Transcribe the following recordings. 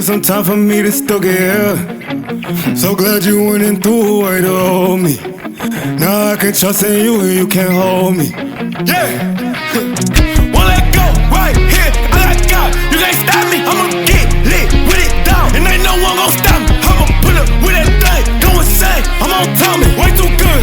some time for me to still get here. So glad you went and threw away to hold me. Now I can trust in you and you can't hold me. Yeah. Won't let go right here. I got God. You can't stop me. I'ma get lit with it down, and ain't no one gon' stop me. I'ma pull up with that thing, go insane. I'm on Tommy, way too good.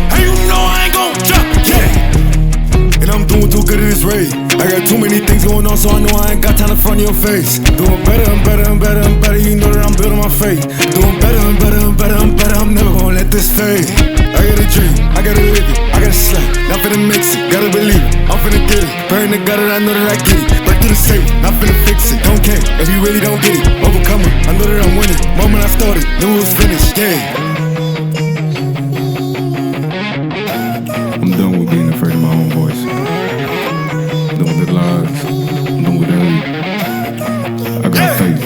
And you know I ain't gon' drop. Yeah. And I'm doing too good at this raid. I got too many things going on, so I know I ain't got time to front of your face. Doing better and better and better and better. You know that I'm building my faith. Doing better and better and better and better. I'm never gonna let this fade. I got a dream, I gotta live it, I gotta slap, not finna mix it, gotta believe it, I'm finna get it. Praying to God that I know that I get it. Back to the safe, not finna fix it. Don't care if you really don't get it. Overcomer, I know that I'm winning. Moment I started, knew it was finished, yeah. I'm done with being afraid of my own voice. I'm done with the lies. I'm done with the hate. I got faith.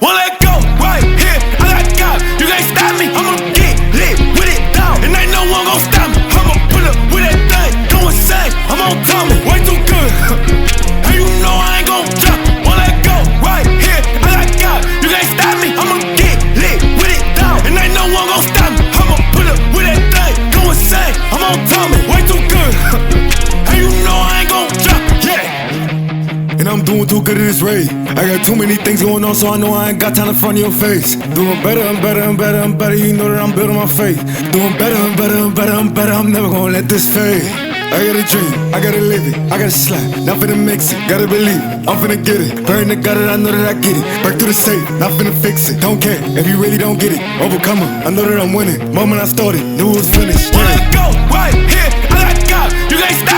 Won't let go right here. I got God. You can't stop me. I'ma get lit with it down, and ain't no one gon' stop me. I'ma pull up with that thing, go insane. I'm on Tommy, way too good. And you know I ain't gon' drop. Won't let go right here. I got God. You can't stop me. I'ma get lit with it down, and ain't no one gon' stop me. I'ma pull up with that thing, go insane. I'm on Tommy, way too good. And you know I ain't gon' drop. Yeah. And I'm doing too good at this raid. I got too many things going on, so I know I ain't got time to front of your face. Doing better and better and better and better. You know that I'm building my faith. Doing better and better and better and better. I'm never gonna let this fade. I got a dream, I gotta live it, I gotta slap, not finna mix it, gotta believe it, I'm finna get it. Praying to God that I know that I get it. Back to the safe, not finna fix it. Don't care if you really don't get it. Overcomer, I know that I'm winning. Moment I started, knew it was finished. Won't let go right here. I got God. You can't stop.